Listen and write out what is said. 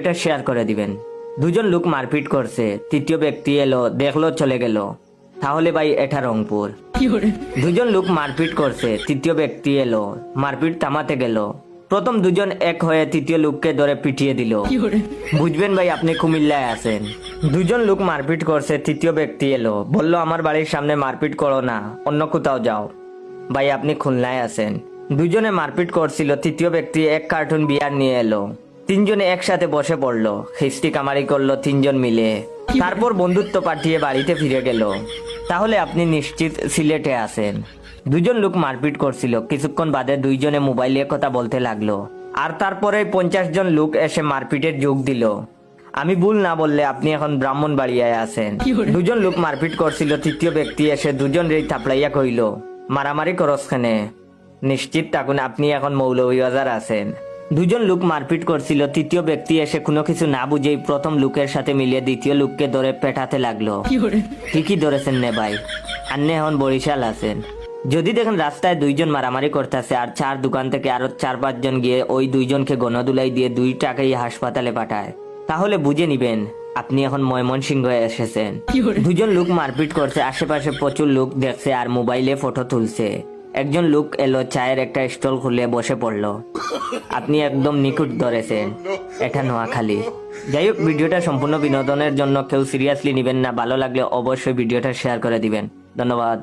এটা শেয়ার করে দিবেন। দুজন লোক মারপিট করছে, তৃতীয় ব্যক্তি এলো, দেখলো, চলে গেল। তাহলে ভাই এটা রংপুর। দুজন লোক মারপিট করছে, তৃতীয় ব্যক্তি এলো, মারপিট থামাতে গেল। প্রথম দুজন এক হয়ে তৃতীয় লোককে ধরে পিটিয়ে দিল। বুঝবেন ভাই আপনি কুমিল্লায় আছেন। দুজন লোক মারপিট করছে, তৃতীয় ব্যক্তি এলো, বলল আমার বাড়ির সামনে মারপিট করো না, অন্য কোথাও যাও। ভাই আপনি খুলনায় আছেন। দুজনে মারপিট করছিল, তৃতীয় ব্যক্তি এক কার্টুন বিয়ার নিয়ে এলো। তিনজনে একসাথে বসে পড়লো, খিস্তি কামারি করলো তিনজন মিলে। তারপর বন্ধুত্ব পাঠিয়ে বাড়িতে ফিরে গেল। তাহলে আপনি নিশ্চিত সিলেটে আছেন। দুজন লোক মারপিট করছিল, কিছুক্ষণ বাদে দুইজনে মোবাইলে কথা বলতে লাগলো। আর তারপরে 50 জন লোক এসে মারপিটের যোগ দিল। আমি ভুল না বললে আপনি এখন ব্রাহ্মণবাড়িয়ায় আছেন। দুজন লোক মারপিট করছিল, তৃতীয় ব্যক্তি এসে দুজন রেই থাপড়াইয়া কইল, মারামারি করস খানে। নিশ্চিত থাকুন আপনি এখন মৌলভীবাজার আছেন। দুজন লোক মারপিট করছিল, তৃতীয় ব্যক্তি এসে কোনো কিছু না বুঝেই প্রথম লোকের সাথে মিলিয়ে দ্বিতীয় লোককে ধরে পেটাতে লাগলো। ঠিকই ধরেছেন নে ভাই, আপনি এখন বরিশাল আছেন। যদি দেখেন রাস্তায় দুইজন মারামারি করতেছে আর চার দোকান থেকে আরো 4-5 জন গিয়ে ওই দুইজনকে গণদুলাই দিয়ে 2 টাকাই হাসপাতালে পাঠায়, তাহলে বুঝে নিবেন আপনি এখন ময়মনসিংহ এসেছেন। দুজন লোক মারপিট করছে, আশেপাশে প্রচুর লোক দেখছে আর মোবাইলে ফটো তুলছে। একজন লোক এলো, চায়ের একটা স্টল খুলে বসে পড়লো। আপনি একদম নিখুঁত ধরেছেন, এটা নোয়াখালী। যাই হোক, ভিডিওটা সম্পূর্ণ বিনোদনের জন্য, কেউ সিরিয়াসলি নিবেন না। ভালো লাগলে অবশ্যই ভিডিওটা শেয়ার করে দিবেন। ধন্যবাদ।